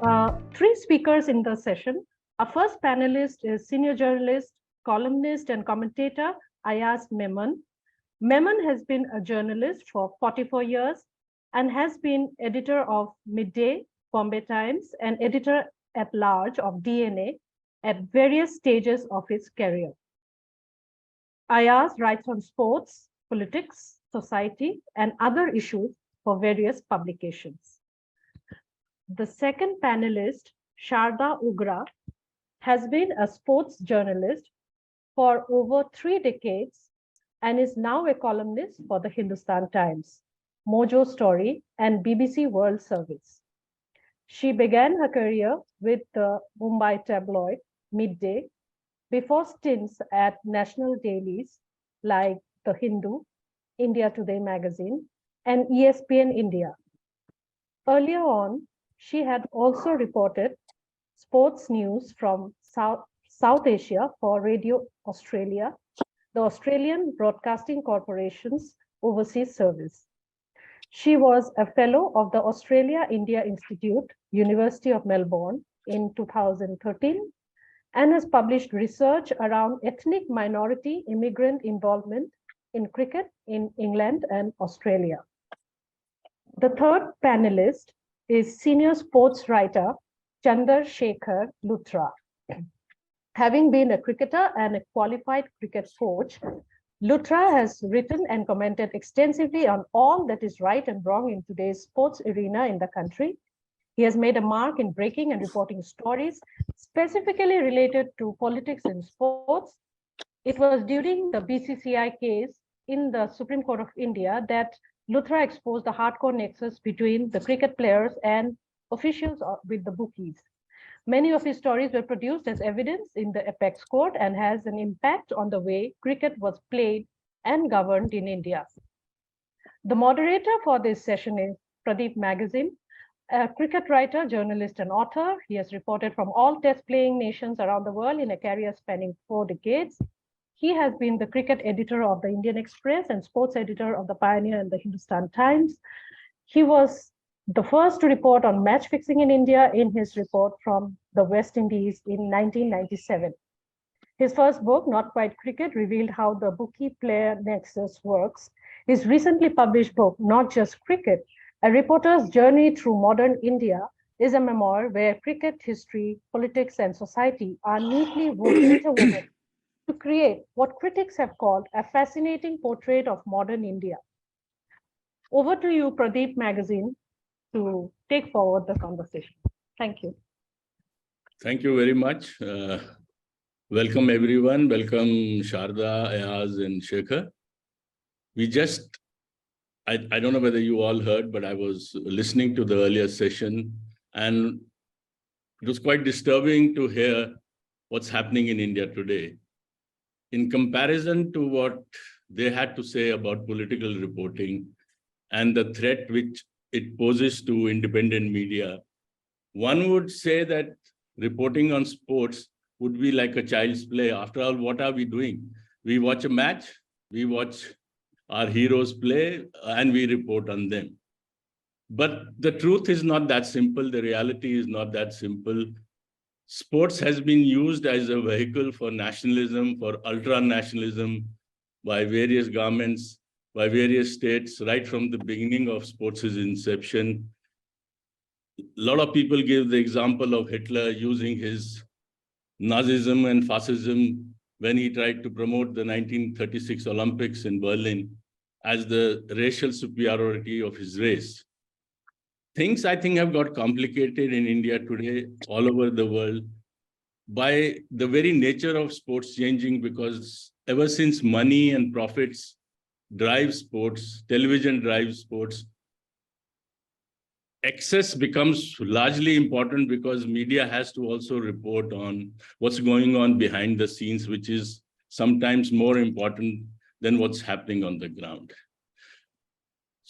Three speakers in the session. Our first panelist is senior journalist, columnist, and commentator Ayaz Memon. Memon has been a journalist for 44 years and has been editor of Midday, Bombay Times, and editor at large of DNA at various stages of his career. Ayaz writes on sports, politics, society, and other issues for various publications. The second panelist, Sharda Ugra, has been a sports journalist for over 3 decades and is now a columnist for the Hindustan Times, Mojo Story, and BBC World Service. She began her career with the Mumbai tabloid Midday before stints at national dailies like The Hindu, India Today magazine, and ESPN India. Earlier on, she had also reported sports news from South Asia for Radio Australia, the Australian Broadcasting Corporation's overseas service. She was a fellow of the Australia-India Institute, University of Melbourne in 2013, and has published research around ethnic minority immigrant involvement in cricket in England and Australia. The third panelist is senior sports writer Chander Shekhar Luthra. Having been a cricketer and a qualified cricket coach, Luthra has written and commented extensively on all that is right and wrong in today's sports arena in the country. He has made a mark in breaking and reporting stories specifically related to politics in sports. It was during the BCCI case in the Supreme Court of India that Luthra exposed the hardcore nexus between the cricket players and officials with the bookies. Many of his stories were produced as evidence in the apex court and has an impact on the way cricket was played and governed in India. The moderator for this session is Pradeep Magazine, a cricket writer, journalist, and author. He has reported from all test-playing nations around the world in a career spanning 4 decades. He has been the cricket editor of the Indian Express and sports editor of the Pioneer and the Hindustan Times. He was the first to report on match fixing in India in his report from the West Indies in 1997. His first book, Not Quite Cricket, revealed how the bookie-player nexus works. His recently published book, Not Just Cricket, A Reporter's Journey Through Modern India, is a memoir where cricket history, politics, and society are neatly interwoven to create what critics have called a fascinating portrait of modern India. Over to you, Pradeep Magazine, to take forward the conversation. Thank you. Thank you very much. Welcome, everyone. Welcome, Sharda, Ayaz, and Shekhar. I don't know whether you all heard, but I was listening to the earlier session, and it was quite disturbing to hear what's happening in India today. In comparison to what they had to say about political reporting and the threat which it poses to independent media, one would say that reporting on sports would be like a child's play. After all, what are we doing? We watch a match, we watch our heroes play, and we report on them. But the truth is not that simple. The reality is not that simple. Sports has been used as a vehicle for nationalism, for ultra-nationalism by various governments, by various states, right from the beginning of sports' inception. A lot of people give the example of Hitler using his Nazism and fascism when he tried to promote the 1936 Olympics in Berlin as the racial superiority of his race. Things, I think, have got complicated in India today, all over the world, by the very nature of sports changing, because ever since money and profits drive sports, television drives sports, access becomes largely important because media has to also report on what's going on behind the scenes, which is sometimes more important than what's happening on the ground.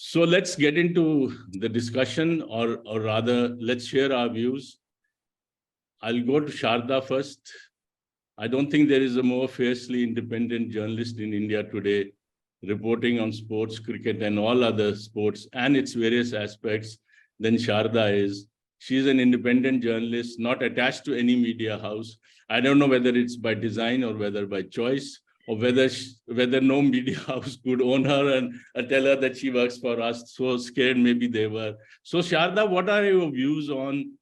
So let's get into the discussion, or rather, let's share our views. I'll go to Sharda first. I don't think there is a more fiercely independent journalist in India today reporting on sports, cricket, and all other sports and its various aspects than Sharda is. She's an independent journalist, not attached to any media house. I don't know whether it's by design or whether by choice, or whether no media house could own her and tell her that she works for us. So scared maybe they were. So Sharda, what are your views on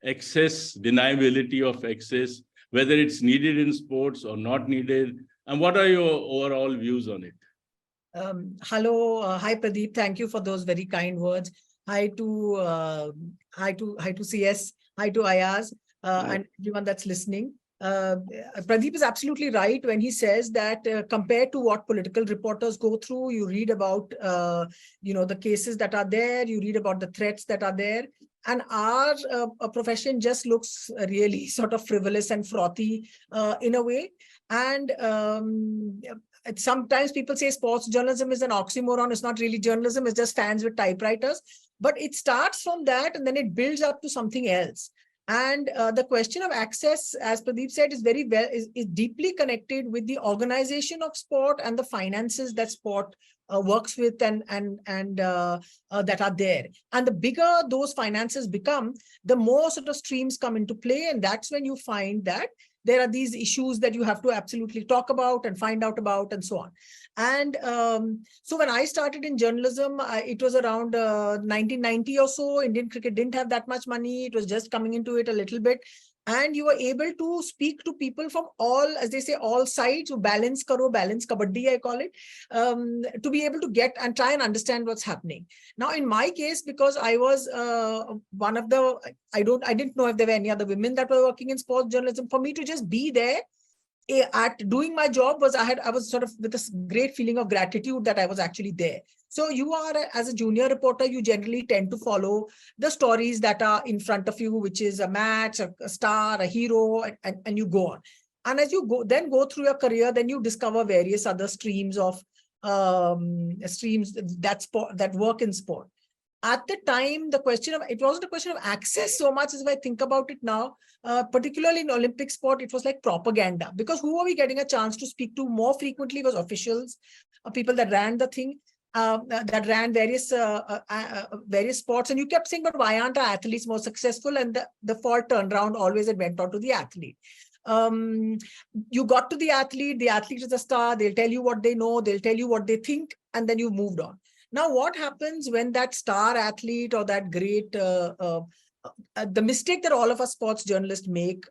access, deniability of access, whether it's needed in sports or not needed? And what are your overall views on it? Hello, hi Pradeep. Thank you for those very kind words. Hi to CS. Hi to Ayaz and everyone that's listening. Pradeep is absolutely right when he says that compared to what political reporters go through, you read about the cases that are there, you read about the threats that are there, and our profession just looks really sort of frivolous and frothy in a way. And sometimes people say sports journalism is an oxymoron. It's not really journalism. It's just fans with typewriters. But it starts from that and then it builds up to something else. And the question of access, as Pradeep said, is is deeply connected with the organization of sport and the finances that sport works with and that are there. And the bigger those finances become, the more sort of streams come into play. And that's when you find that there are these issues that you have to absolutely talk about and find out about and so on. And so when I started in journalism, it was around 1990 or so. Indian cricket didn't have that much money. It was just coming into it a little bit. And you were able to speak to people from all, as they say, all sides, balance kabaddi, I call it, to be able to get and try and understand what's happening. Now, in my case, because I was one of the, I didn't know if there were any other women that were working in sports journalism. For me to just be there at doing my job was, I was sort of with a great feeling of gratitude that I was actually there. So you are, as a junior reporter, you generally tend to follow the stories that are in front of you, which is a match, a star, a hero, and you go on. And as you go through your career, then you discover various other streams of that work in sport. At the time, it wasn't a question of access so much as if I think about it now, particularly in Olympic sport, it was like propaganda, because who are we getting a chance to speak to more frequently was officials, people that ran the thing, that ran various sports. And you kept saying, but why aren't our athletes more successful? And the fault turned around always and went on to the athlete. You got to the athlete is a star, they'll tell you what they know, they'll tell you what they think, and then you moved on. Now, what happens when that star athlete or that great, the mistake that all of us sports journalists make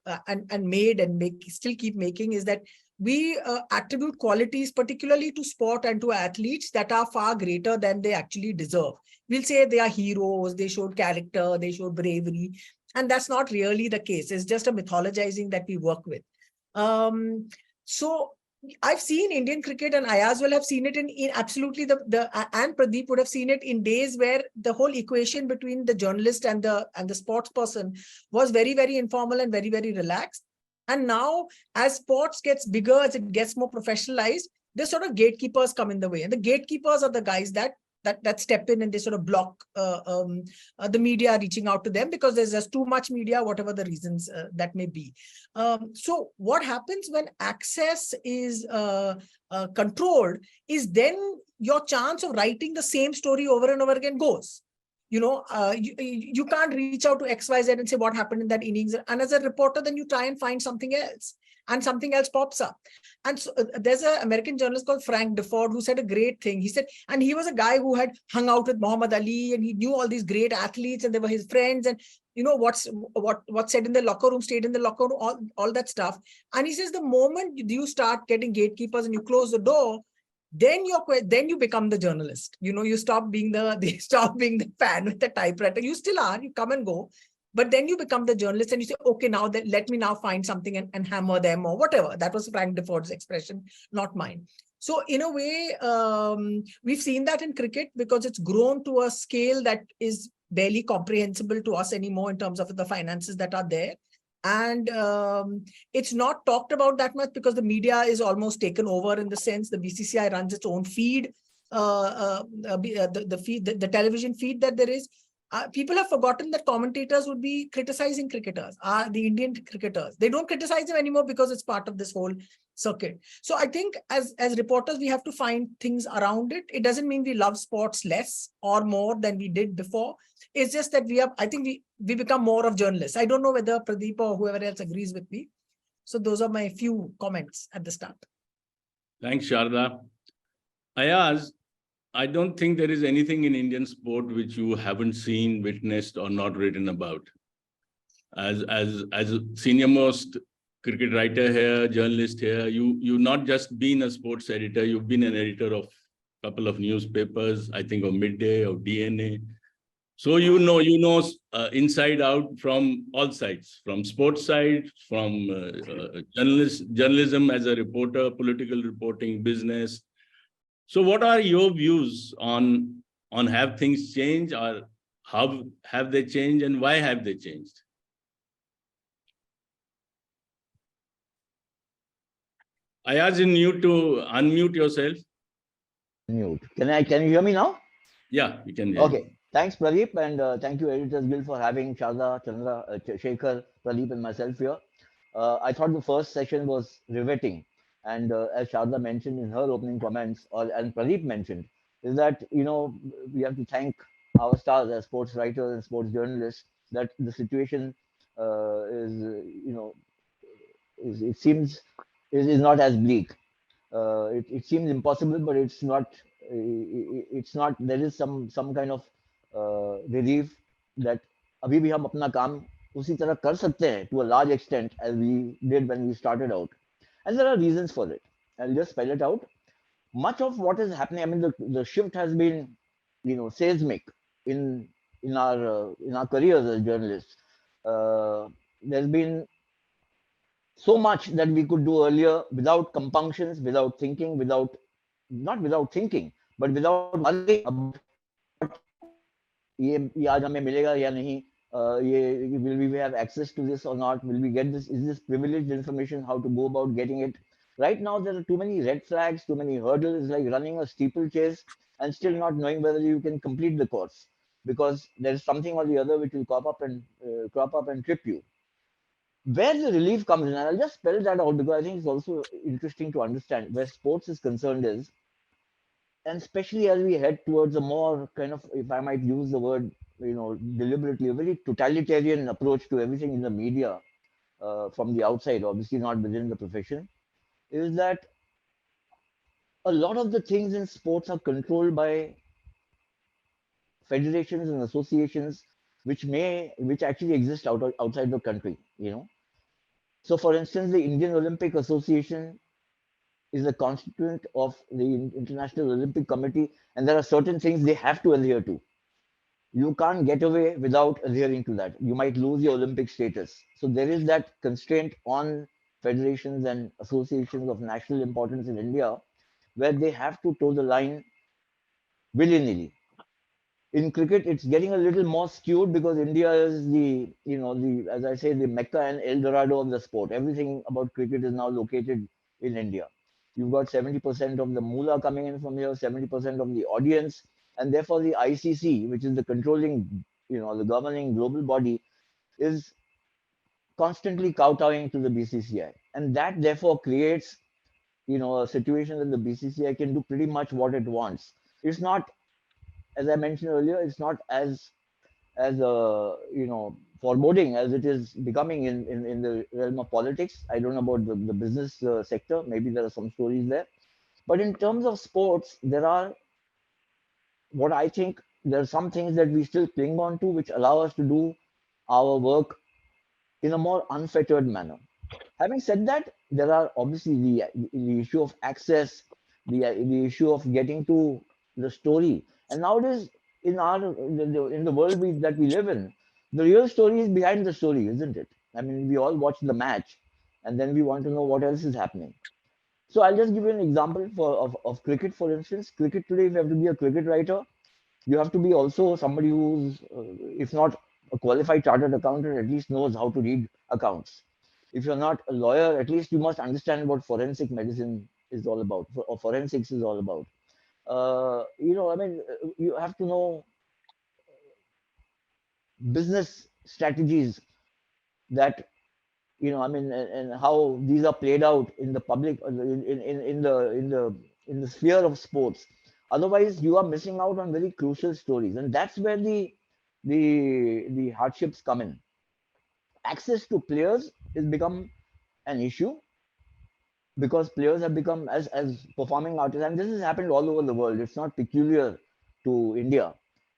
still keep making is that we attribute qualities, particularly to sport and to athletes, that are far greater than they actually deserve. We'll say they are heroes, they showed character, they showed bravery, and that's not really the case. It's just a mythologizing that we work with. So I've seen Indian cricket, and Ayaz will have seen it in absolutely and Pradeep would have seen it in days where the whole equation between the journalist and the sports person was very, very informal and very, very relaxed. And now, as sports gets bigger, as it gets more professionalized, the sort of gatekeepers come in the way, and the gatekeepers are the guys that step in and they sort of block the media reaching out to them, because there's just too much media, whatever the reasons that may be. So what happens when access is controlled is then your chance of writing the same story over and over again goes. You can't reach out to XYZ and say what happened in that innings. And as a reporter, then you try and find something else. And something else pops up. And so there's an American journalist called Frank Deford who said a great thing. He said, and he was a guy who had hung out with Muhammad Ali, and he knew all these great athletes, and they were his friends. And what's said in the locker room stayed in the locker room, all that stuff. And he says the moment you start getting gatekeepers and you close the door, then you become the journalist. You stop being the fan with the typewriter. You still are. You come and go. But then you become the journalist and you say, okay, now let me now find something and hammer them or whatever. That was Frank Deford's expression, not mine. So in a way, we've seen that in cricket because it's grown to a scale that is barely comprehensible to us anymore in terms of the finances that are there. And it's not talked about that much because the media is almost taken over, in the sense the BCCI runs its own feed, the television feed that there is. People have forgotten that commentators would be criticizing cricketers, the Indian cricketers. They don't criticize them anymore because it's part of this whole circuit. So I think as reporters, we have to find things around it. It doesn't mean we love sports less or more than we did before. It's just that I think we become more of journalists. I don't know whether Pradeep or whoever else agrees with me. So those are my few comments at the start. Thanks, Sharda. Ayaz, I don't think there is anything in Indian sport which you haven't seen, witnessed, or not written about. As a senior most cricket writer here, journalist here, you not just been a sports editor, you've been an editor of a couple of newspapers, I think of Midday, of DNA. So you know inside out from all sides, from sports side, from journalism as a reporter, political reporting, business. So what are your views on have things changed, or how have they changed, and why have they changed? Ayaz, you need to unmute yourself. Mute. Can you hear me now? Yeah, you can hear. Okay. Thanks, Pradeep, and thank you, Editors Guild, for having Sharda, Chandra, Shekhar, Pradeep, and myself here. I thought the first session was riveting, and as Sharda mentioned in her opening comments, and Pradeep mentioned, is that we have to thank our stars as sports writers and sports journalists that the situation is it seems is not as bleak. It seems impossible, but it's not. It's not. There is some kind of relief that अभी भी हम अपना काम उसी तरह कर सकते हैं to a large extent as we did when we started out, and there are reasons for it. I'll just spell it out. Much of what is happening, I mean, the shift has been, seismic in our careers as journalists. There's been so much that we could do earlier without compunctions, without thinking, not without thinking, but without worrying about ये आज हमें मिलेगा या नहीं, will we have access to this or not, will we get this, is this privileged information, how to go about getting it. Right now there are too many red flags, too many hurdles, like running a steeplechase and still not knowing whether you can complete the course, because there's something or the other which will crop up and trip you. Where the relief comes in, and I'll just spell that out because I think it's also interesting to understand where sports is concerned is, and especially as we head towards a more kind of, if I might use the word, deliberately, a very totalitarian approach to everything in the media from the outside, obviously not within the profession, is that a lot of the things in sports are controlled by federations and associations which actually exist outside the country, So, for instance, the Indian Olympic Association is a constituent of the International Olympic Committee, and there are certain things they have to adhere to. You can't get away without adhering to that. You might lose your Olympic status. So there is that constraint on federations and associations of national importance in India, where they have to toe the line willy-nilly. In cricket, it's getting a little more skewed because India is as I say, the Mecca and El Dorado of the sport. Everything about cricket is now located in India. You've got 70% of the moolah coming in from here, 70% of the audience, and therefore the ICC, which is the controlling, the governing global body, is constantly kowtowing to the BCCI, and that therefore creates, a situation that the BCCI can do pretty much what it wants. It's not, as I mentioned earlier, it's not as foreboding as it is becoming in the realm of politics. I don't know about the business sector. Maybe there are some stories there. But in terms of sports, there are some things that we still cling on to, which allow us to do our work in a more unfettered manner. Having said that, there are obviously the issue of access, the issue of getting to the story. And nowadays, in the world that we live in, the real story is behind the story, isn't it? I mean, we all watch the match, and then we want to know what else is happening. So I'll just give you an example of cricket, for instance. Cricket today, if you have to be a cricket writer, you have to be also somebody who's, if not a qualified chartered accountant, at least knows how to read accounts. If you're not a lawyer, at least you must understand what forensic medicine is all about, or forensics is all about. I mean, you have to know business strategies that I mean, and how these are played out in the public, in the sphere of sports. Otherwise, you are missing out on very crucial stories, and that's where the hardships come in. Access to players has become an issue because players have become as performing artists, and this has happened all over the world. It's not peculiar to India.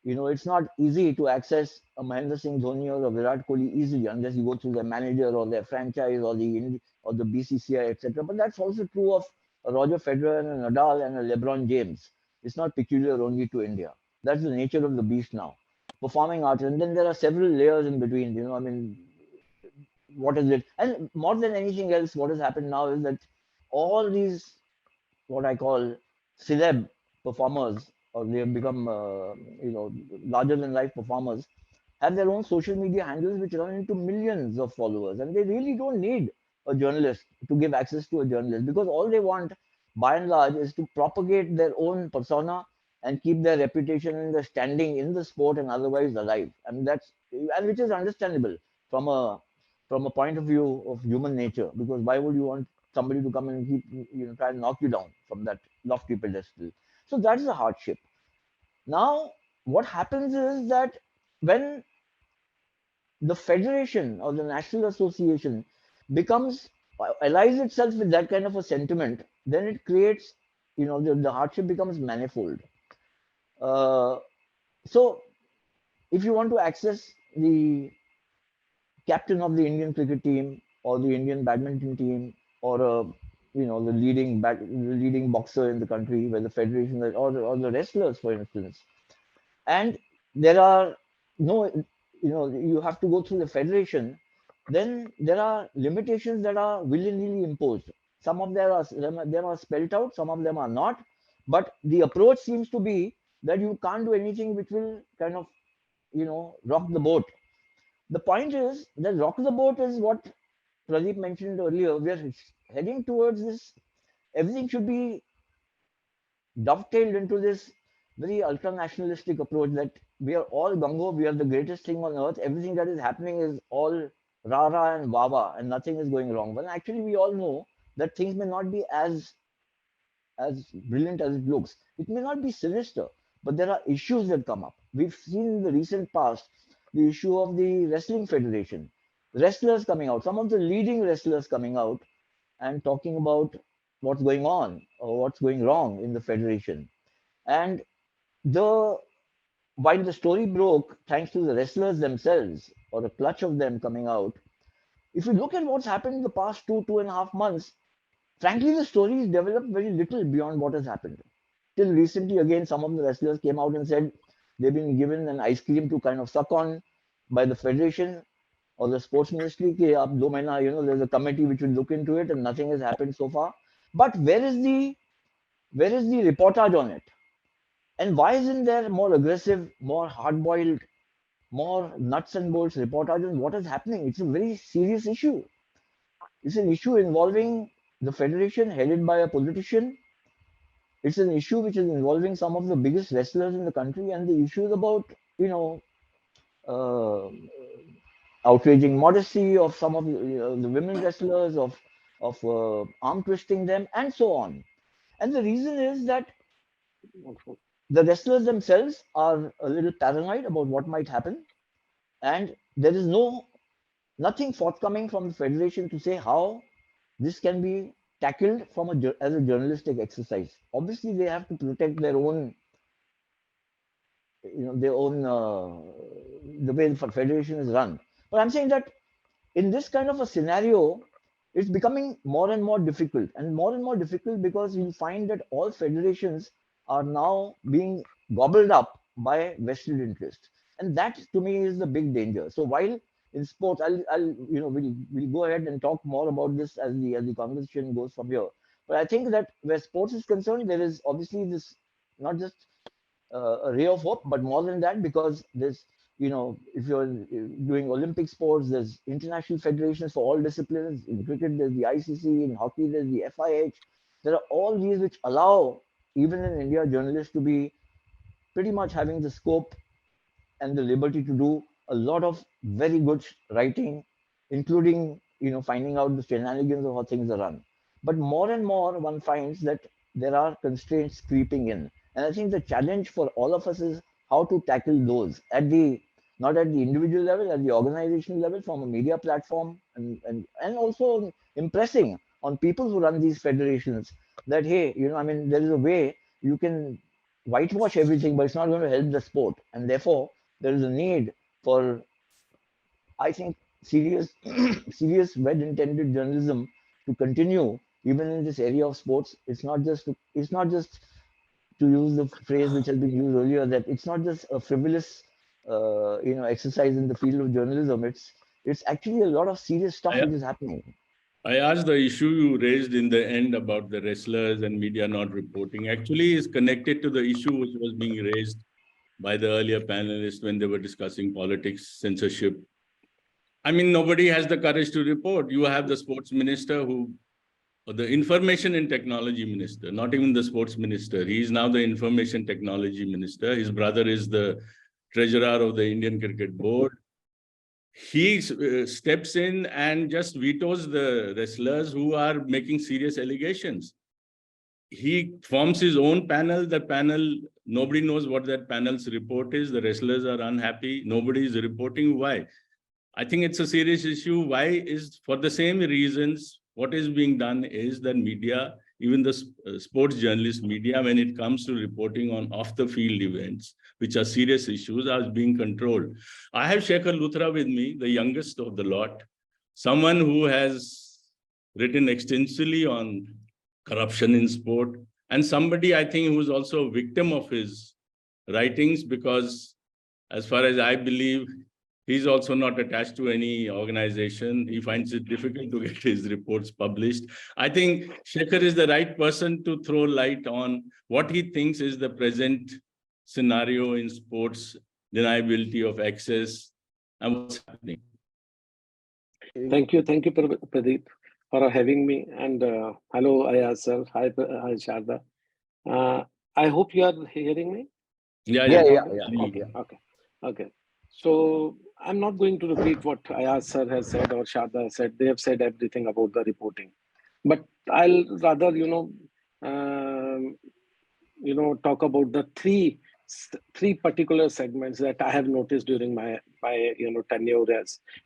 It's not easy to access a Mahendra Singh Dhoni or a Virat Kohli easily unless you go through their manager or their franchise or the BCCI, etc. But that's also true of a Roger Federer and a Nadal and a LeBron James. It's not peculiar only to India. That's the nature of the beast now. Performing artists, and then there are several layers in between. I mean, what is it? And more than anything else, what has happened now is that all these, what I call celeb performers, or they have become, larger than life performers, have their own social media handles which run into millions of followers, and they really don't need a journalist to give access to a journalist, because all they want, by and large, is to propagate their own persona and keep their reputation and their standing in the sport and otherwise alive. And which is understandable from a point of view of human nature, because why would you want somebody to come and keep, try and knock you down from that lofty pedestal? So that's the hardship. Now, what happens is that when the federation or the national association becomes allies itself with that kind of a sentiment, then it creates, the hardship becomes manifold. Uh, so, if you want to access the captain of the Indian cricket team or the Indian badminton team, or the leading boxer in the country, where the federation, or the wrestlers, for instance, and there are no, you have to go through the federation, then there are limitations that are willy-nilly imposed. Some of them are spelled out, some of them are not, but the approach seems to be that you can't do anything which will kind of, rock the boat. The point is that rock the boat is what Pradeep mentioned earlier. We are heading towards this. Everything should be dovetailed into this very ultra nationalistic approach that we are all gungo, we are the greatest thing on earth. Everything that is happening is all rara and wawa, and nothing is going wrong. But actually, we all know that things may not be as brilliant as it looks. It may not be sinister, but there are issues that come up. We've seen in the recent past the issue of the wrestling federation, wrestlers coming out, some of the leading wrestlers coming out and talking about what's going on or what's going wrong in the federation. And the while the story broke thanks to the wrestlers themselves, or a clutch of them coming out, if you look at what's happened in the past 2.5 months, frankly, the story has developed very little beyond what has happened. Till recently, again, some of the wrestlers came out and said they've been given an ice cream to kind of suck on by the federation or the sports ministry. There's a committee which will look into it, and nothing has happened so far. But where is the reportage on it? And why isn't there more aggressive, more hard-boiled, more nuts and bolts reportage on what is happening? It's a very serious issue. It's an issue involving the federation headed by a politician. It's an issue which is involving some of the biggest wrestlers in the country, and the issue is about, uh, outraging modesty of some of the women wrestlers, of arm twisting them, and so on. And the reason is that the wrestlers themselves are a little paranoid about what might happen, and there is nothing forthcoming from the federation to say how this can be tackled as a journalistic exercise. Obviously, they have to protect their own, the way the federation is run. But I'm saying that in this kind of a scenario, it's becoming more and more difficult, because you'll find that all federations are now being gobbled up by vested interests, and that to me is the big danger. So while in sports, we'll go ahead and talk more about this as the conversation goes from here. But I think that where sports is concerned, there is obviously this not just a ray of hope, but more than that, because there's, if you're doing Olympic sports, there's international federations for all disciplines. In cricket, there's the ICC. In hockey, there's the FIH. There are all these which allow, even in India, journalists to be pretty much having the scope and the liberty to do a lot of very good writing, including, finding out the shenanigans of how things are run. But more and more, one finds that there are constraints creeping in. And I think the challenge for all of us is how to tackle those at the not at the individual level, at the organizational level, from a media platform, and also impressing on people who run these federations that, hey, there is a way you can whitewash everything, but it's not going to help the sport. And therefore, there is a need for, I think, serious, serious, well-intended journalism to continue even in this area of sports. It's not just to use the phrase which has been used earlier, that it's not just a frivolous, exercise in the field of journalism. It's actually a lot of serious stuff which is happening. I asked the issue you raised in the end about the wrestlers and media not reporting actually is connected to the issue which was being raised by the earlier panelists when they were discussing politics, censorship. I mean, nobody has the courage to report. You have the sports minister or the information and technology minister, not even the sports minister. He is now the information technology minister. His brother is the treasurer of the Indian Cricket Board. He steps in and just vetoes the wrestlers who are making serious allegations. He forms his own panel. The panel, nobody knows what that panel's report is. The wrestlers are unhappy. Nobody is reporting. Why? I think it's a serious issue. Why is, for the same reasons, what is being done is that media, even the sports journalist media, when it comes to reporting on off-the-field events, which are serious issues, are being controlled. I have Shekhar Luthra with me, the youngest of the lot, someone who has written extensively on corruption in sport, and somebody, I think, who is also a victim of his writings, because as far as I believe, he's also not attached to any organization. He finds it difficult to get his reports published. I think Shekhar is the right person to throw light on what he thinks is the present scenario in sports, deniability of access, and what's happening. Thank you, Pradeep, for having me. And hello, Ayaz sir. Hi, Sharda. I hope you are hearing me. Yeah. Okay. So I'm not going to repeat what Ayaz sir has said or Sharda has said. They have said everything about the reporting. But I'll rather, talk about the three particular segments that I have noticed during my tenure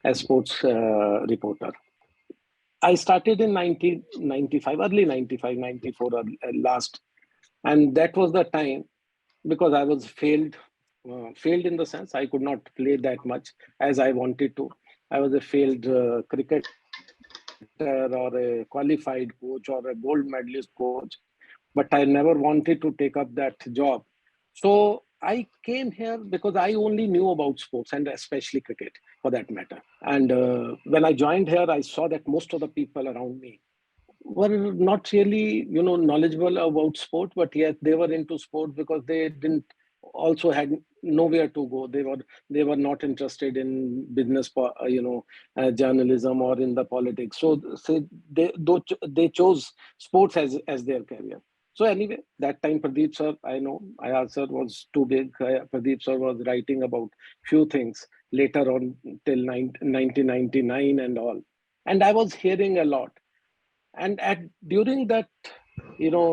as sports reporter. I started in 1995, early 95, 94 last. And that was the time, because I was failed in the sense I could not play that much as I wanted to. I was a failed cricketer or a qualified coach or a gold medalist coach, but I never wanted to take up that job. So I came here because I only knew about sports, and especially cricket for that matter. And when I joined here, I saw that most of the people around me were not really, knowledgeable about sport, but yet they were into sport because they didn't also had nowhere to go. They were not interested in business, journalism or in the politics. So they chose sports as their career. So anyway, that time Pradeep sir, I know Ayaz sir was too big. Pradeep sir was writing about few things later on till 1999 and all. And I was hearing a lot. And during that,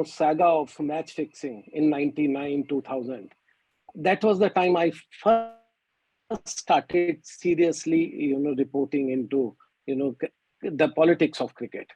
saga of match fixing in 99, 2000, that was the time I first started seriously, reporting into, the politics of cricket.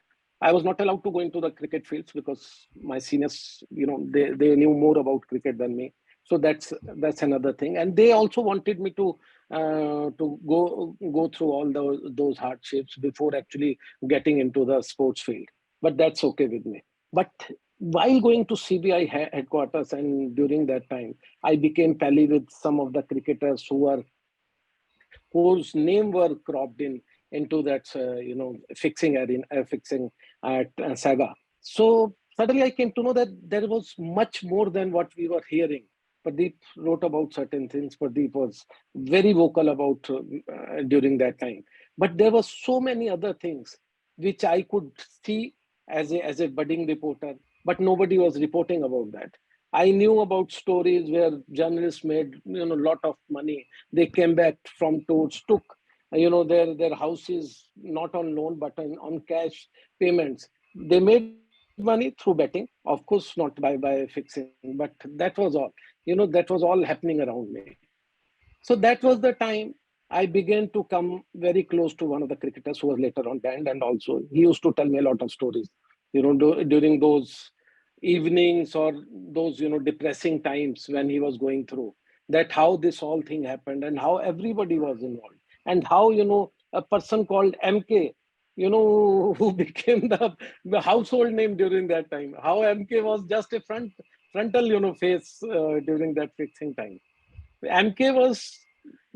I was not allowed to go into the cricket fields because my seniors, they knew more about cricket than me. So that's another thing. And they also wanted me to go through all those hardships before actually getting into the sports field. But that's okay with me. But while going to CBI headquarters, and during that time, I became pally with some of the cricketers whose name were cropped into that fixing saga. So suddenly I came to know that there was much more than what we were hearing. Pradeep wrote about certain things. Pradeep was very vocal about during that time. But there were so many other things which I could see as a budding reporter, but nobody was reporting about that. I knew about stories where journalists made a lot of money. They came back from tours, took their house is not on loan, but on cash payments. They made money through betting, of course, not by fixing, but that was all. That was all happening around me. So that was the time I began to come very close to one of the cricketers who was later on banned. And also he used to tell me a lot of stories, during those evenings or those, depressing times when he was going through, that how this whole thing happened and how everybody was involved, and how, a person called MK, who became the household name during that time, how MK was just a frontal, face during that fixing time. MK was,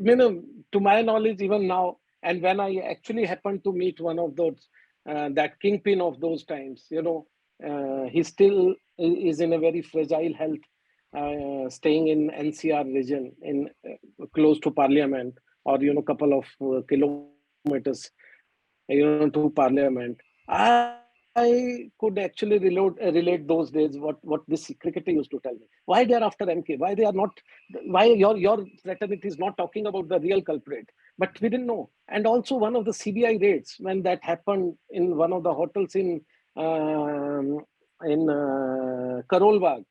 to my knowledge, even now, and when I actually happened to meet one of those, that kingpin of those times, he still is in a very fragile health, staying in NCR region, in close to Parliament, or couple of kilometers, to Parliament. I could actually relate those days what this cricketer used to tell me. Why they are after MK? Why they are not? Why your fraternity is not talking about the real culprit? But we didn't know. And also one of the CBI raids, when that happened in one of the hotels in Karol Bagh,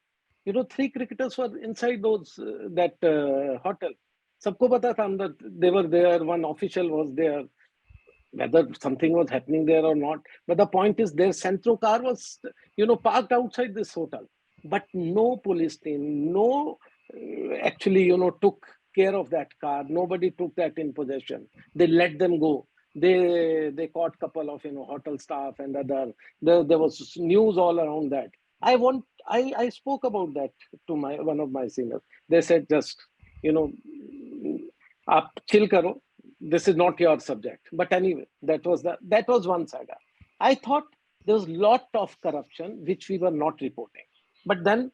3 cricketers were inside that hotel. Sabko pata tha andar, they were there. One official was there. Whether something was happening there or not. But the point is, their Centro car was, parked outside this hotel. But no police team, no, actually, took care of that car. Nobody took that in possession. They let them go. They caught couple of, hotel staff and other. There was news all around that. I spoke about that to one of my seniors. They said, just, aap chill karo. This is not your subject. But anyway, that was one saga. I thought there was a lot of corruption which we were not reporting. But then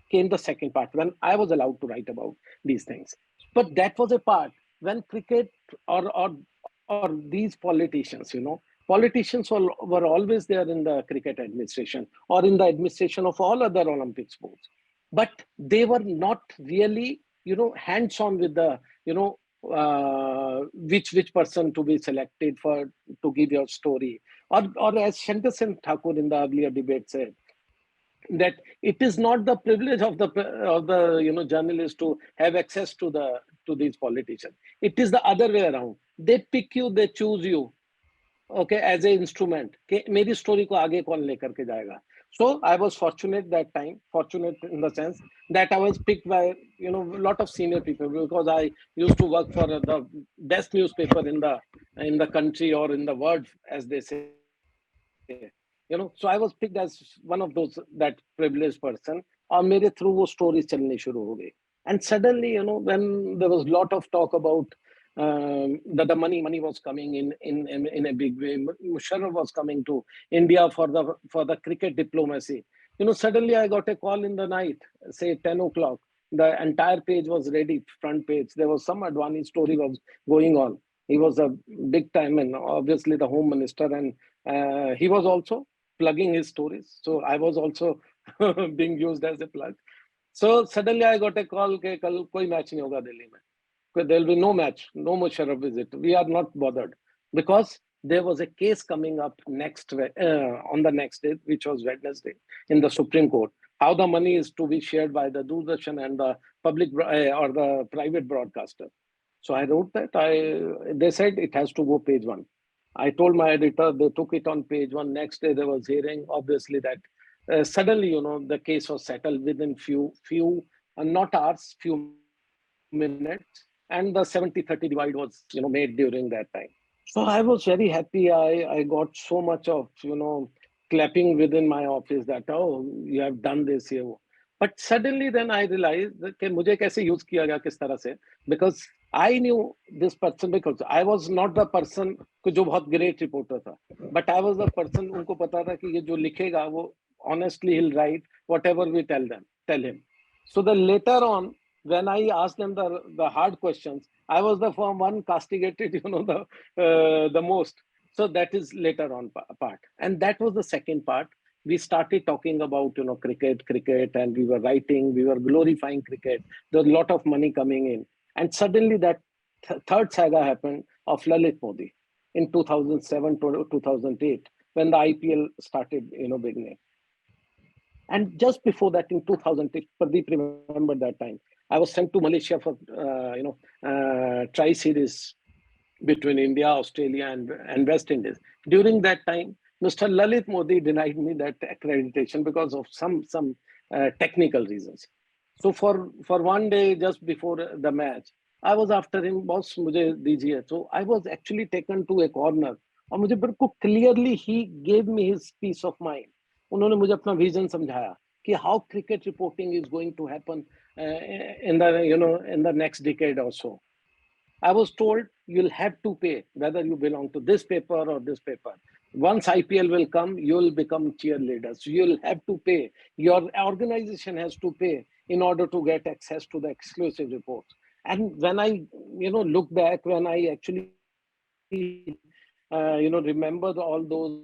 came the second part, when I was allowed to write about these things. But that was a part when cricket or these politicians, politicians were always there in the cricket administration or in the administration of all other Olympic sports. But they were not really, hands-on with the, which person to be selected to give your story, or as Chander Shekhar in the earlier debate said, that it is not the privilege of the journalist to have access to these politicians. It is the other way around. They pick you, they choose you, okay, as an instrument. Okay, मेरी story को आगे कौन लेकर के जाएगा? So I was fortunate that time, fortunate in the sense that I was picked by, a lot of senior people, because I used to work for the best newspaper in the country or in the world, as they say. So I was picked as one of those, that privileged person. और मेरे through वो stories चलनी शुरू हो गई. And suddenly, when there was a lot of talk about that the money was coming in a big way. Musharraf was coming to India for the cricket diplomacy. Suddenly I got a call in the night, say 10 o'clock. The entire page was ready, front page. There was some Advani story was going on. He was a big time, and obviously the home minister, and he was also plugging his stories. So I was also being used as a plug. So suddenly I got a call कि कल कोई match नहीं होगा दिल्ली में. There will be no match, no Musharraf visit. We are not bothered, because there was a case coming up on the next day, which was Wednesday, in the Supreme Court. How the money is to be shared by the Doordarshan and the public or the private broadcaster. So I wrote that. They said it has to go page 1. I told my editor, they took it on page 1. Next day there was hearing. Obviously that suddenly, the case was settled within few not hours, few minutes. And the 70-30 divide was, made during that time. So I was very happy. I got so much of, clapping within my office that, oh, you have done this here. But suddenly then I realized that मुझे कैसे use किया गया किस तरह से, because I knew this person, because I was not the person जो बहुत great reporter था, but I was the person उनको पता था कि ये जो लिखेगा वो honestly he'll write whatever we tell him. So the later on, when I asked them the hard questions, I was the one castigated, the most. So that is later on part. And that was the second part. We started talking about, cricket, and we were writing, we were glorifying cricket. There was a lot of money coming in. And suddenly that third saga happened, of Lalit Modi in 2007 to 2008 when the IPL started, beginning. And just before that, in 2008, Pradeep remember that time, I was sent to Malaysia for, tri-series between India, Australia, and West Indies. During that time, Mr. Lalit Modi denied me that accreditation because of some technical reasons. So for one day just before the match, I was after him, boss, mujhe dijiye. So I was actually taken to a corner. And mujhe bilkul clearly he gave me his peace of mind. उन्होंने मुझे अपना vision समझाया कि how cricket reporting is going to happen in the next decade or so. I was told you'll have to pay whether you belong to this paper or this paper. Once IPL will come, you'll become cheerleaders. You'll have to pay. Your organization has to pay in order to get access to the exclusive reports. And when I, look back, when I actually, remember all those,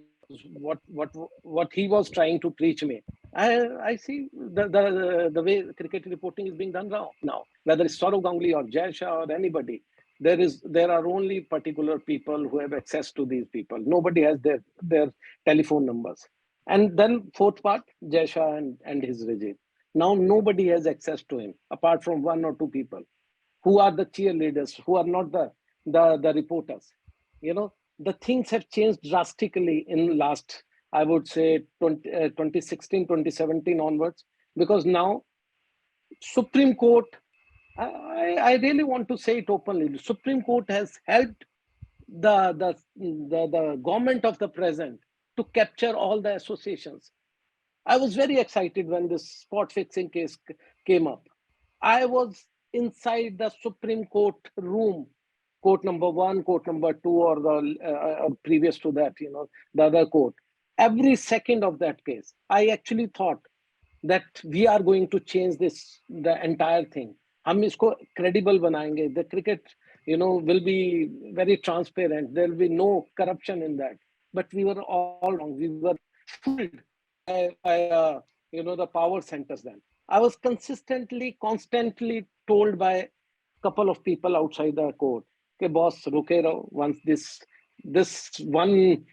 what he was trying to preach me, I see the way cricket reporting is being done now, whether it's Saurav Ganguly or Jai Shah or anybody. There are only particular people who have access to these people. Nobody has their telephone numbers. And then fourth part, Jai Shah and his regime. Now nobody has access to him apart from one or two people who are the cheerleaders, who are not the reporters. The things have changed drastically in last, I would say, 2016, 2017 onwards, because now Supreme Court, I really want to say it openly. The Supreme Court has helped the government of the present to capture all the associations. I was very excited when this spot fixing case came up. I was inside the Supreme Court room, court number 1, court number 2, or the previous to that, the other court. Every second of that case, I actually thought that we are going to change the entire thing. हम इसको credible बनाएंगे. The cricket, will be very transparent. There will be no corruption in that. But we were all wrong. We were fooled by the power centers then. I was constantly told by a couple of people outside the court, "Okay, boss, ruke raho. Once this one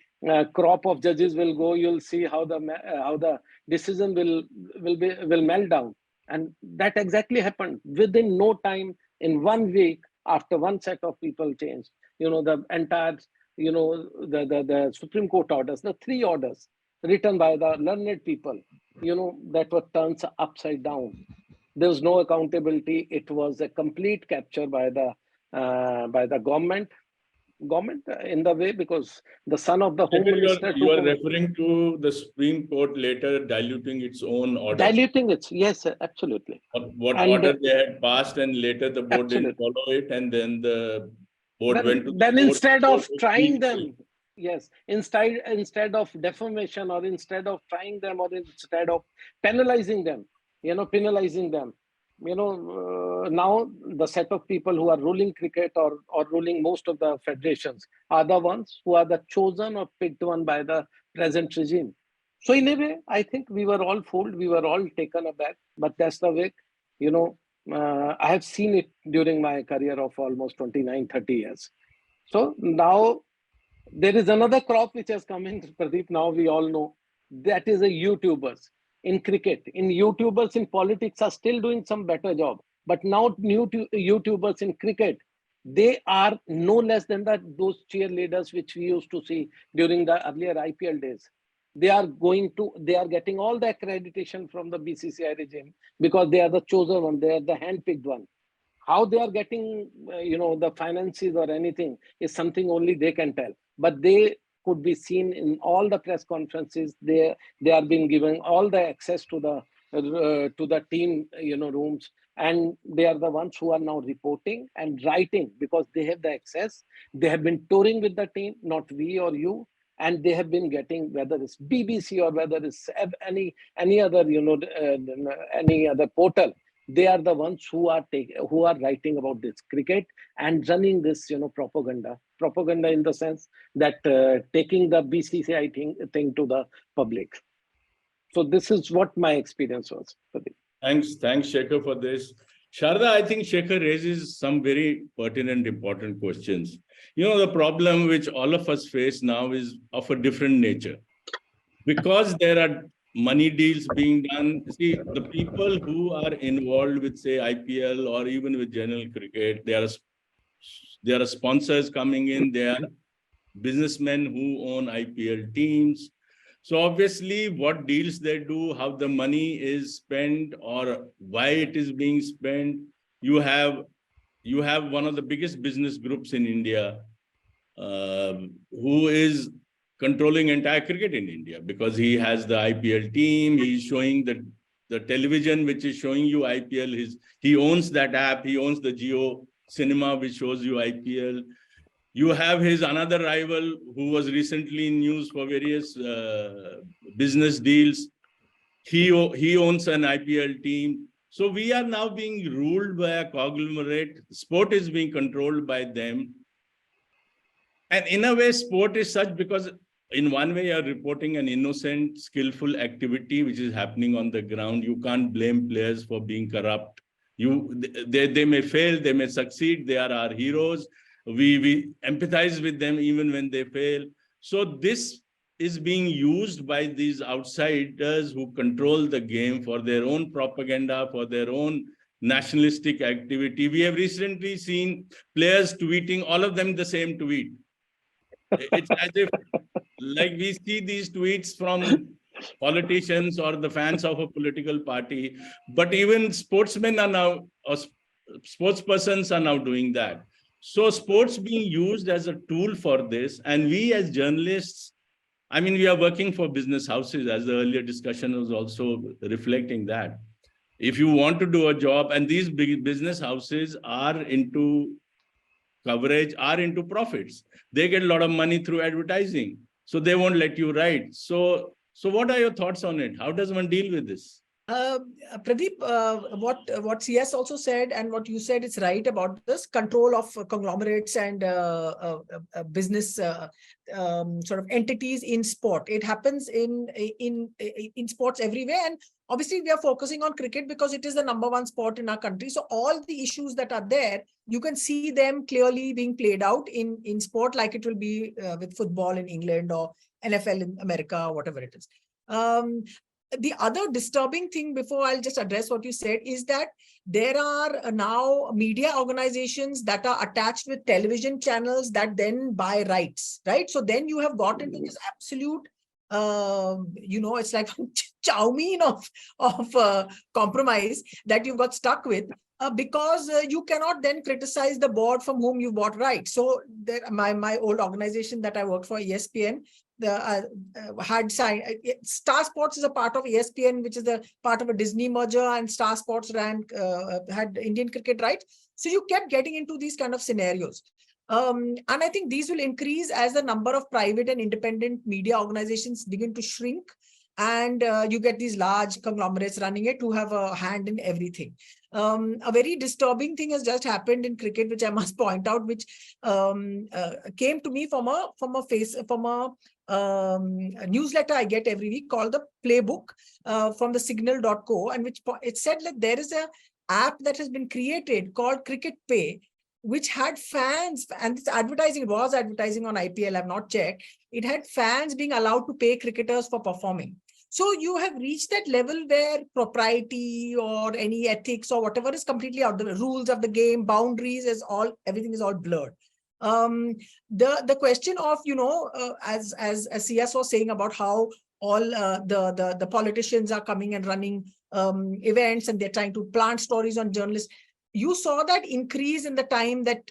crop of judges will go, you'll see how the decision will melt down." And that exactly happened. Within no time, in 1 week, after one set of people changed, the entire, the Supreme Court orders, the 3 orders written by the learned people, that were turned upside down. There was no accountability. It was a complete capture by the government in the way, because the son of the home minister. You are referring to the Supreme Court later diluting its own order. Diluting it, yes, absolutely. What order they had passed, and later the board didn't follow it, and then the board went to the then court. Instead of trying them, yes, instead of defamation, or instead of trying them, or instead of penalizing them, now the set of people who are ruling cricket or ruling most of the federations are the ones who are the chosen or picked one by the present regime. So in a way, I think we were all fooled. We were all taken aback, but that's the way, I have seen it during my career of almost 29, 30 years. So now there is another crop which has come in, Pradeep, now we all know. That is the YouTubers in cricket. In YouTubers in politics are still doing some better job. But now new YouTubers in cricket, they are no less than those cheerleaders which we used to see during the earlier IPL days. They are getting all the accreditation from the BCCI regime because they are the chosen one, they are the handpicked one. How they are getting, the finances or anything is something only they can tell. But they could be seen in all the press conferences. They are being given all the access to the team, rooms, and they are the ones who are now reporting and writing because they have the access. They have been touring with the team, not we or you, and they have been getting, whether it's BBC or whether it's any other, any other portal. They are the ones who are writing about this cricket and running this, propaganda in the sense that taking the BCCI thing to the public. So this is what my experience was. Thanks, Shekhar, for this. Sharda, I think Shekhar raises some very pertinent, important questions. The problem which all of us face now is of a different nature. Because there are money deals being done, see, the people who are involved with, say, IPL or even with general cricket, there are sponsors coming in, there are businessmen who own IPL teams. So obviously what deals they do, how the money is spent or why it is being spent, you have one of the biggest business groups in India who is controlling entire cricket in India because he has the IPL team, he's showing the television which is showing you IPL, he owns that app, he owns the Geo Cinema which shows you IPL. You have his another rival who was recently in news for various business deals. He owns an IPL team. So we are now being ruled by a conglomerate. Sport is being controlled by them. And in a way, sport is such because in one way, you're reporting an innocent, skillful activity which is happening on the ground. You can't blame players for being corrupt. They may fail, they may succeed. They are our heroes. We empathize with them even when they fail. So this is being used by these outsiders who control the game for their own propaganda, for their own nationalistic activity. We have recently seen players tweeting, all of them the same tweet. It's as if, like, we see these tweets from politicians or the fans of a political party, but even sportsmen are now, or sportspersons are now doing that. So sports being used as a tool for this, and we as journalists, I mean, we are working for business houses, as the earlier discussion was also reflecting that. If you want to do a job, and these big business houses are into coverage, are into profits. They get a lot of money through advertising. So they won't let you write. So what are your thoughts on it? How does one deal with this? Pradeep, what CS also said and what you said is right about this control of conglomerates and business sort of entities in sport. It happens in sports everywhere, and obviously we are focusing on cricket because it is the #1 sport in our country. So all the issues that are there, you can see them clearly being played out in sport, like it will be with football in England or NFL in America, or whatever it is. The other disturbing thing, before I'll just address what you said, is that there are now media organizations that are attached with television channels that then buy rights, right? So then you have got into this absolute, it's like chow mein of compromise that you've got stuck with. Because you cannot then criticize the board from whom you bought rights. So there, my old organization that I worked for, ESPN, had signed. Star Sports is a part of ESPN, which is the part of a Disney merger, and Star Sports had Indian cricket rights. So you kept getting into these kind of scenarios. And I think these will increase as the number of private and independent media organizations begin to shrink. And you get these large conglomerates running it who have a hand in everything. A very disturbing thing has just happened in cricket, which I must point out, which came to me from a newsletter I get every week called the Playbook from the signal.co, and which it said that there is a app that has been created called Cricket Pay, which had fans, and this advertising was advertising on IPL, I've not checked. It had fans being allowed to pay cricketers for performing. So you have reached that level where propriety or any ethics or whatever is completely out. The rules of the game, boundaries everything is all blurred. The question of, as CS was saying about how all the politicians are coming and running events, and they're trying to plant stories on journalists. You saw that increase in the time that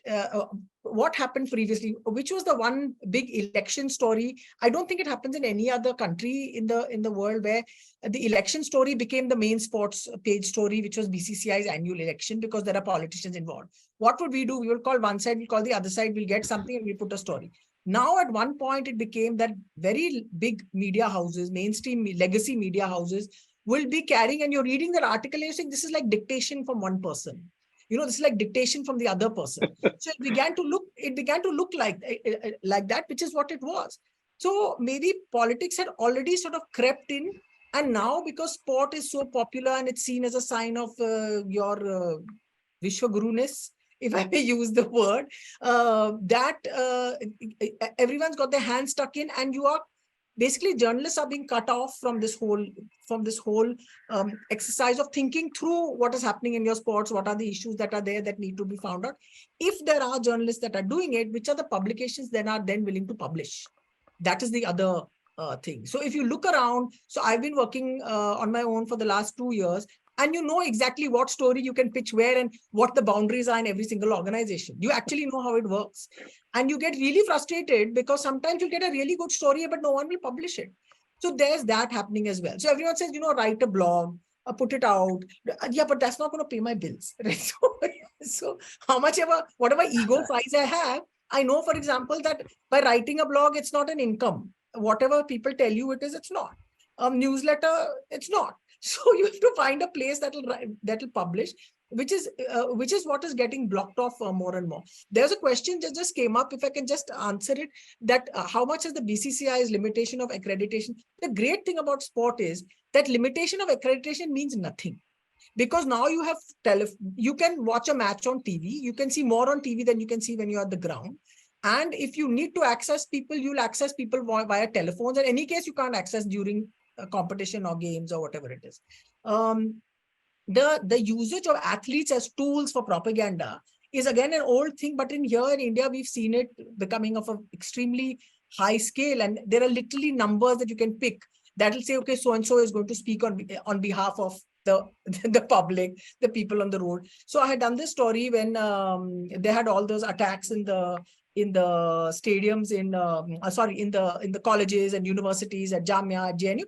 what happened previously, which was the one big election story. I don't think it happens in any other country in the world where the election story became the main sports page story, which was BCCI's annual election, because there are politicians involved. What would we do? We will call one side, we'll call the other side, we'll get something and we'll put a story. Now, at one point, it became that very big media houses, mainstream legacy media houses, will be carrying, and you're reading that article and you're saying, this is like dictation from one person. This is like dictation from the other person. So it began to look like that, which is what it was. So maybe politics had already sort of crept in, and now because sport is so popular and it's seen as a sign of your Vishwaguruness, if I may use the word, that everyone's got their hands stuck in, and you are basically, journalists are being cut off from this whole exercise of thinking through what is happening in your sports, what are the issues that are there that need to be found out. If there are journalists that are doing it, which are the publications that are then willing to publish? That is the other thing. So if you look around, so I've been working on my own for the last 2 years, and you know exactly what story you can pitch where and what the boundaries are in every single organization. You actually know how it works. And you get really frustrated because sometimes you get a really good story, but no one will publish it. So there's that happening as well. So everyone says, write a blog, put it out. Yeah, but that's not going to pay my bills. Right? So how much ever, whatever ego size I have, I know, for example, that by writing a blog, it's not an income. Whatever people tell you it is, it's not. Newsletter, it's not. So you have to find a place that'll publish, which is what is getting blocked off more and more. There's a question that just came up, if I can just answer it, that how much is the BCCI's limitation of accreditation? The great thing about sport is that limitation of accreditation means nothing. Because now you have you can watch a match on TV. You can see more on TV than you can see when you're at the ground. And if you need to access people, you'll access people via telephones. In any case, you can't access during a competition or games or whatever it is. The usage of athletes as tools for propaganda is again an old thing, but in India, we've seen it becoming of an extremely high scale. And there are literally numbers that you can pick that will say, okay, so-and-so is going to speak on behalf of the public, the people on the road. So I had done this story when they had all those attacks in the stadiums in the colleges and universities at Jamia, at JNU.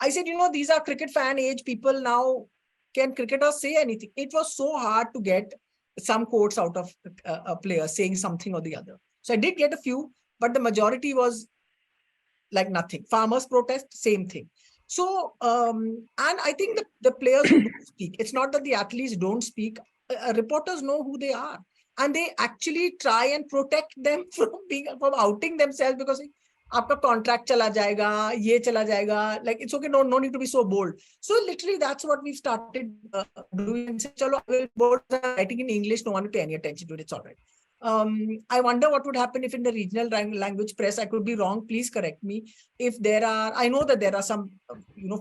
I said, these are cricket fan age people now. Can cricketers say anything? It was so hard to get some quotes out of a player saying something or the other. So I did get a few, but the majority was like nothing. Farmers protest, same thing. So, and I think the players who do speak, it's not that the athletes don't speak. Reporters know who they are, and they actually try and protect them from outing themselves, because आपका contract chala jayega, ye chala jayega. Like, it's okay, no need to be so bold. So literally that's what we've started doing. Chalo, I will bold writing in English, no one will pay any attention to it, it's all right. I wonder what would happen if in the regional language press, I could be wrong, please correct me. If there are, I know that there are some,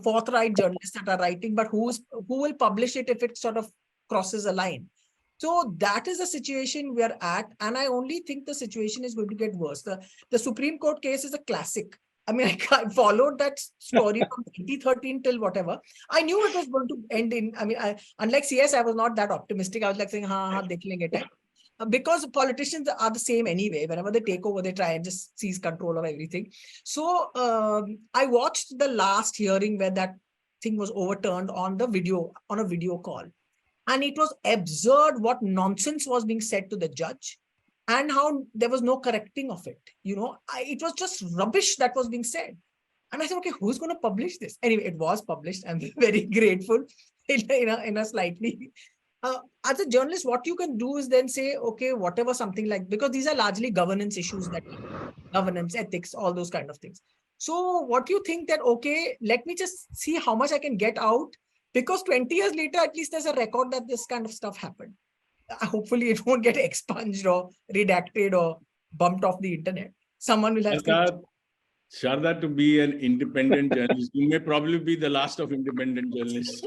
forthright journalists that are writing, but who will publish it if it sort of crosses a line? So that is the situation we're at. And I only think the situation is going to get worse. The Supreme Court case is a classic. I mean, I followed that story from 2013 till whatever. I knew it was going to end in, unlike CS, I was not that optimistic. I was like saying, dekh lenge type. Because politicians are the same anyway. Whenever they take over, they try and just seize control of everything. So I watched the last hearing where that thing was overturned on a video call. And it was absurd what nonsense was being said to the judge and how there was no correcting of it. It was just rubbish that was being said. And I said, okay, who's going to publish this? Anyway, it was published. I'm very grateful in a slightly... as a journalist, what you can do is then say, okay, whatever, something like, because these are largely governance issues, governance, ethics, all those kind of things. So what you think that, okay, let me just see how much I can get out, because 20 years later, at least there's a record that this kind of stuff happened. Hopefully it won't get expunged or redacted or bumped off the internet. Someone will have to... Sharda, to be an independent journalist, you may probably be the last of independent journalists.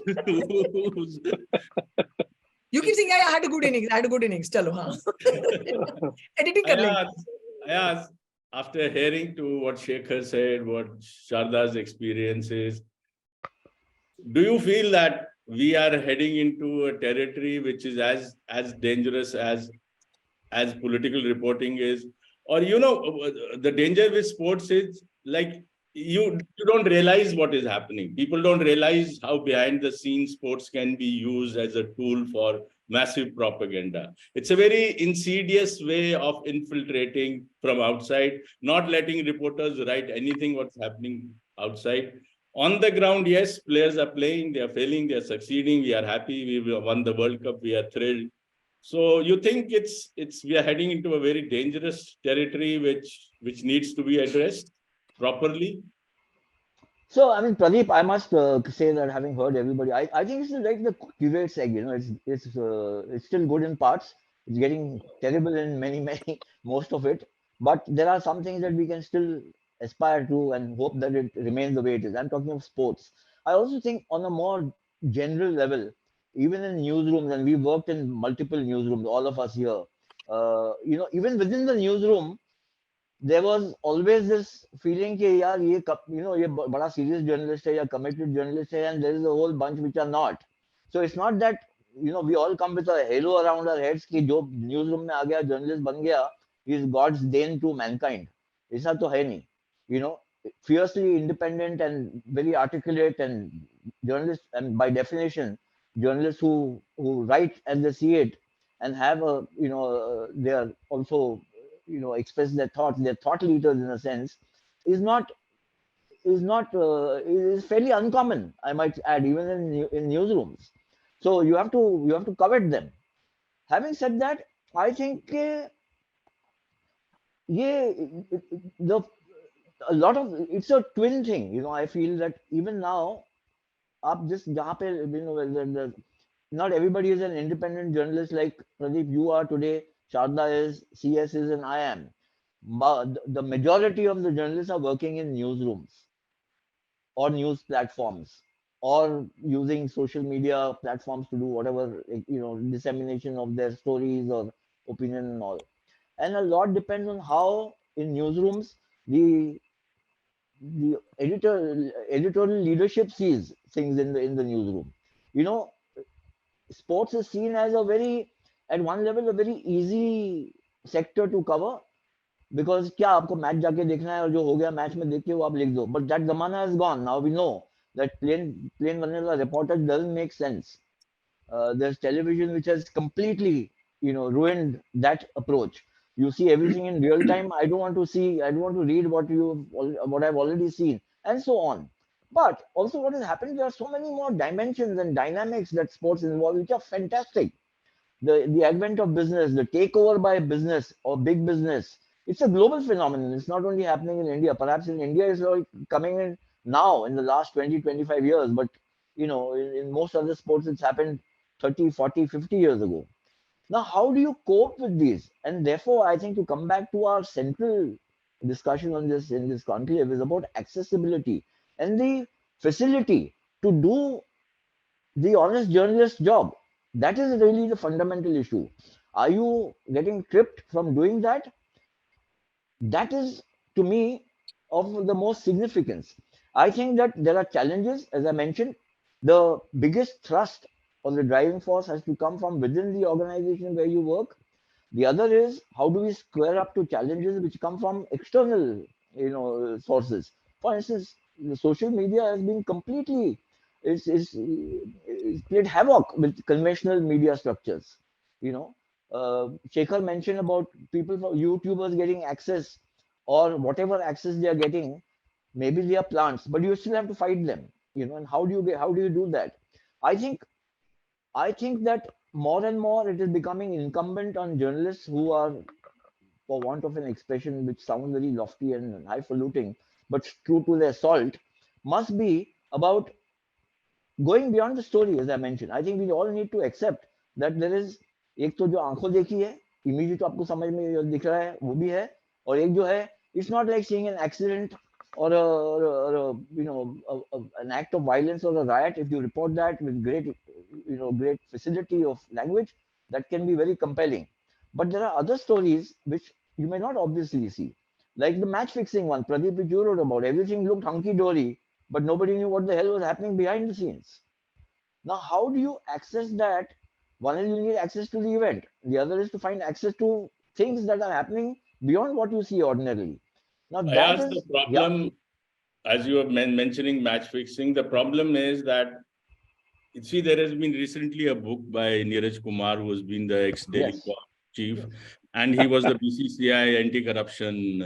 You keep saying, I had a good innings. Chalo, Editing Ayaz, after hearing to what Shekhar said, what Sharda's experience is, do you feel that we are heading into a territory which is as dangerous as political reporting is? Or, the danger with sports is like you don't realize what is happening. People don't realize how behind the scenes sports can be used as a tool for massive propaganda. It's a very insidious way of infiltrating from outside, not letting reporters write anything what's happening outside. On the ground, yes, players are playing, they are failing, they are succeeding, we are happy, we won the World Cup, we are thrilled. So you think we are heading into a very dangerous territory which needs to be addressed properly? So, I mean, Pradeep, I must say that having heard everybody, I think it's like the curate's egg, you know, it's still good in parts. It's getting terrible in many, most of it. But there are some things that we can still aspire to and hope that it remains the way it is. I'm talking of sports. I also think on a more general level, even in newsrooms, and we worked in multiple newsrooms, all of us here, you know, even within the newsroom, there was always this feeling कि यार ये you know ये बड़ा serious journalist है या committed journalist है, and there is a whole bunch which are not. So it's not that, you know, we all come with a halo around our heads कि जो newsroom में आ गया journalist बन गया, he is God's Dane to mankind. ऐसा तो है नहीं. You know, fiercely independent and very articulate, and journalists, and by definition journalists who write as they see it and have a, you know, they are also, you know, express their thoughts, they're thought leaders in a sense, is not is fairly uncommon, I might add, even in newsrooms. So you have to covet them. Having said that, I think the a lot of it's a twin thing, you know. I feel that even now, up just जहाँ पे, you know, not everybody is an independent journalist like Pradeep, you are today, Sharda is, CS is, and I am. But the majority of the journalists are working in newsrooms or news platforms or using social media platforms to do whatever, you know, dissemination of their stories or opinion and all. And a lot depends on how in newsrooms the editorial leadership sees things in the newsroom. You know, sports is seen as a very, at one level, a very easy sector to cover, because क्या आपको match जाके देखना है और जो हो गया match में देख के वो आप लिख दो, but that zamana is gone. Now we know that plain vanilla reporter doesn't make sense. There's television which has completely, you know, ruined that approach. You see everything in real time. I don't want to see, I don't want to read what I've already seen, and so on. But also what has happened, there are so many more dimensions and dynamics that sports involve, which are fantastic. The advent of business, the takeover by business or big business, it's a global phenomenon. It's not only happening in India. Perhaps in India it's like coming in now in the last 20-25 years, but you know, in most other sports it's happened 30, 40, 50 years ago. Now, how do you cope with these? And therefore, I think to come back to our central discussion on this in this conclave is about accessibility and the facility to do the honest journalist job. That is really the fundamental issue. Are you getting tripped from doing that? That is, to me, of the most significance. I think that there are challenges, as I mentioned. The biggest thrust or the driving force has to come from within the organization where you work. The other is, how do we square up to challenges which come from external, you know, sources. For instance, the social media has been completely, it's played havoc with conventional media structures. You know, Shekhar mentioned about people, YouTubers getting access, or whatever access they are getting. Maybe they are plants, but you still have to fight them. You know, and how do you do that? I think I think that more and more it is becoming incumbent on journalists who are, for want of an expression which sounds very lofty and highfalutin, but true to their salt, must be about going beyond the story, as I mentioned. I think we all need to accept that there is, एक तो जो आंखों देखी है, immediate आपको समझ में दिख रहा है, वो भी है, और एक जो है, it's not like seeing an accident or you know, an act of violence or a riot. If you report that with great, you know, great facility of language, that can be very compelling. But there are other stories which you may not obviously see, like the match fixing one, Pradeep, which you wrote about. Everything looked hunky dory, but nobody knew what the hell was happening behind the scenes. Now, how do you access that? One is you need access to the event. The other is to find access to things that are happening beyond what you see ordinarily. Now, I that asked is, the problem, as you were mentioning match fixing, the problem is that, you see, there has been recently a book by Neeraj Kumar, who has been the ex-Daily chief, and he was the BCCI anti-corruption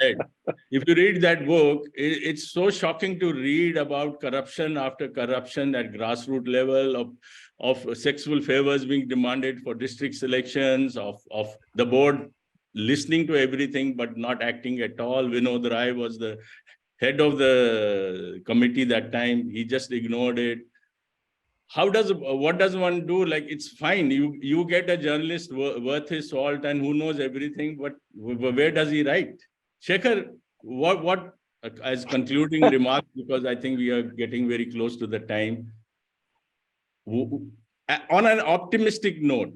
head. If you read that book, it's so shocking to read about corruption after corruption at grassroots level, of sexual favors being demanded for district selections, of the board listening to everything but not acting at all. Vinod Rai was the head of the committee that time. He just ignored it. What does one do? Like, it's fine. You get a journalist worth his salt and who knows everything, but where does he write? Shekhar, what as concluding remarks, because I think we are getting very close to the time. On an optimistic note,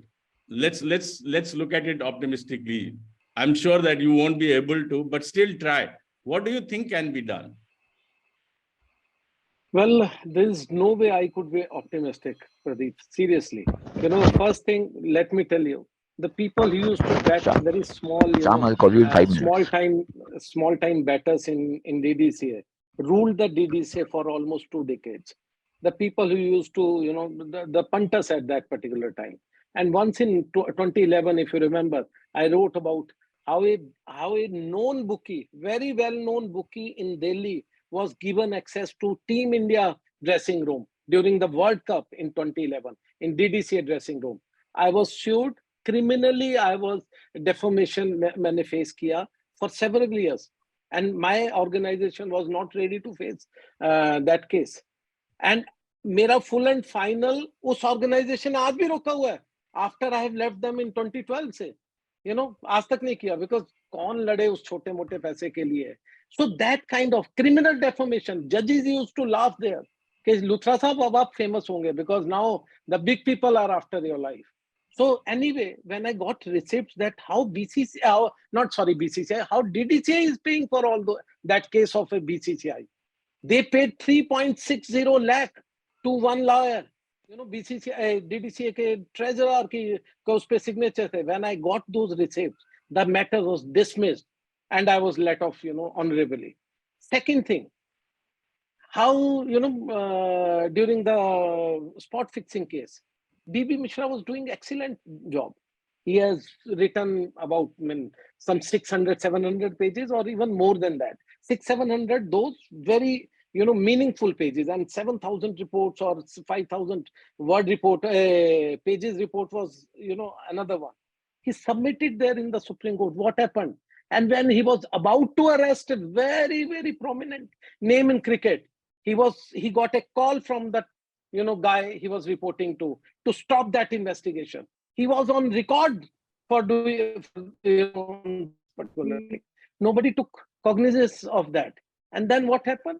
let's look at it optimistically. I'm sure that you won't be able to, but still try. What do you think can be done? Well, there's no way I could be optimistic, Pradeep. Seriously. First thing, let me tell you, the people who used to bet very small, I'll call you in 5 minutes. small time betters in DDCA ruled the DDCA for almost 2 decades. The people who used to, the punters at that particular time. And once in 2011, if you remember, I wrote about how a known bookie, very well-known bookie in Delhi, was given access to Team India dressing room during the World Cup in 2011 in DDCA dressing room. I was sued criminally. I was defamation मैंने face किया for several years, and my organization was not ready to face that case. And मेरा full and final उस organization आज भी रोका हुआ है after I have left them in 2012 से, आज तक नहीं किया, because कौन लड़े उस छोटे मोटे पैसे के लिए. So that kind of criminal defamation, judges used to laugh there. Because Luthra sahab ab aap famous honge, because now the big people are after your life. So anyway, when I got receipts that how BCCI, how DDCI is paying for all that case of a BCCI. They paid 3.60 lakh to one lawyer. BCCI, DDCA ke treasurer ki uspe signature the. When I got those receipts, the matter was dismissed. And I was let off, honorably. Second thing, how, during the spot fixing case, B.B. Mishra was doing excellent job. He has written about some 600, 700 pages or even more than that. 600-700, those very, meaningful pages, and 7,000 reports or 5,000 word report, pages report was, another one. He submitted there in the Supreme Court. What happened? And when he was about to arrest a very, very prominent name in cricket, he got a call from that, guy he was reporting to stop that investigation. He was on record for doing, particularly. Nobody took cognizance of that. And then what happened?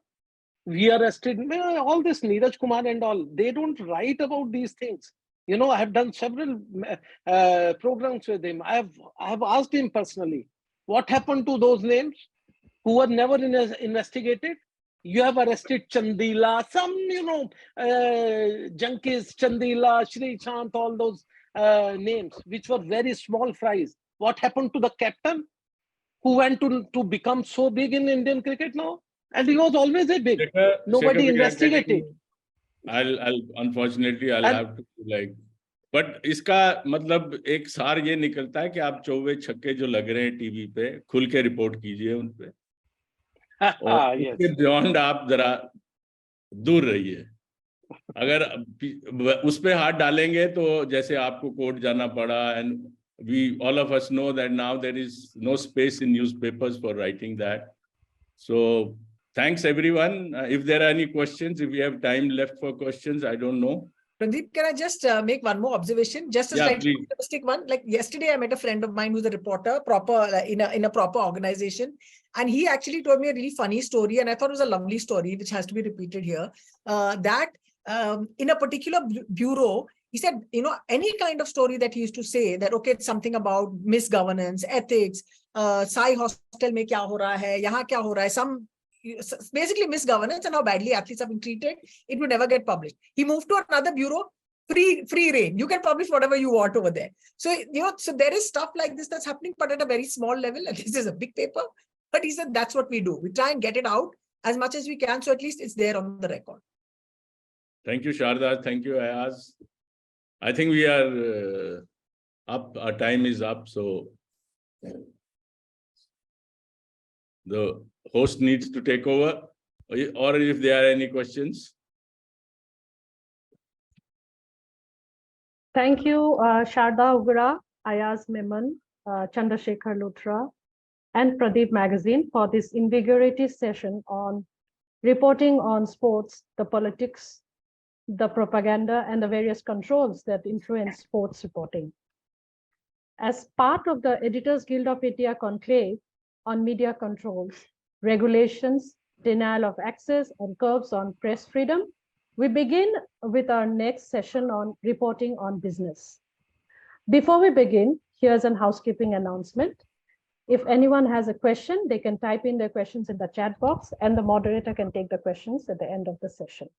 We arrested all this Neeraj Kumar and all. They don't write about these things. I have done several programs with him. I have asked him personally, what happened to those names who were never investigated? You have arrested Chandila, some, junkies, Chandila, Shri Chant, all those names, which were very small fries. What happened to the captain who went to become so big in Indian cricket now? And he was always a big. Nobody investigated. Unfortunately, I'll have to but इसका मतलब एक सार ये निकलता है कि आप चौवे छक्के जो लग रहे हैं टीवी पे खुल के रिपोर्ट कीजिए उन पे, और इसके बियॉन्ड आप जरा दूर रहिए. अगर उस पे हाथ डालेंगे तो जैसे आपको कोर्ट जाना पड़ा, and we all of us know that now there is no space in newspapers for writing that. So thanks everyone. If there are any questions, if we have time left for questions, I don't know. Pradeep, can I just make one more observation? Just a slightly optimistic one. Like yesterday, I met a friend of mine who's a reporter, in a proper organization, and he actually told me a really funny story, and I thought it was a lovely story, which has to be repeated here. That in a particular bureau, he said, any kind of story that he used to say that, okay, it's something about misgovernance, ethics, Sai hostel mein kya ho raha hai, yahan kya ho raha hai, some basically misgovernance and how badly athletes have been treated, it would never get published. He moved to another bureau, free reign. You can publish whatever you want over there. So, so there is stuff like this that's happening, but at a very small level, and this is a big paper. But he said, that's what we do. We try and get it out as much as we can. So at least it's there on the record. Thank you, Sharda. Thank you, Ayaz. I think we are up. Our time is up. So the host needs to take over, or if there are any questions. Thank you, Sharda Ugra, Ayaz Memon, Chander Shekhar Luthra, and Pradeep Magazine for this invigorating session on reporting on sports, the politics, the propaganda, and the various controls that influence sports reporting. As part of the Editors Guild of India Conclave on media controls, regulations, denial of access, and curbs on press freedom, we begin with our next session on reporting on business. Before we begin, here's an housekeeping announcement. If anyone has a question, they can type in their questions in the chat box, and the moderator can take the questions at the end of the session.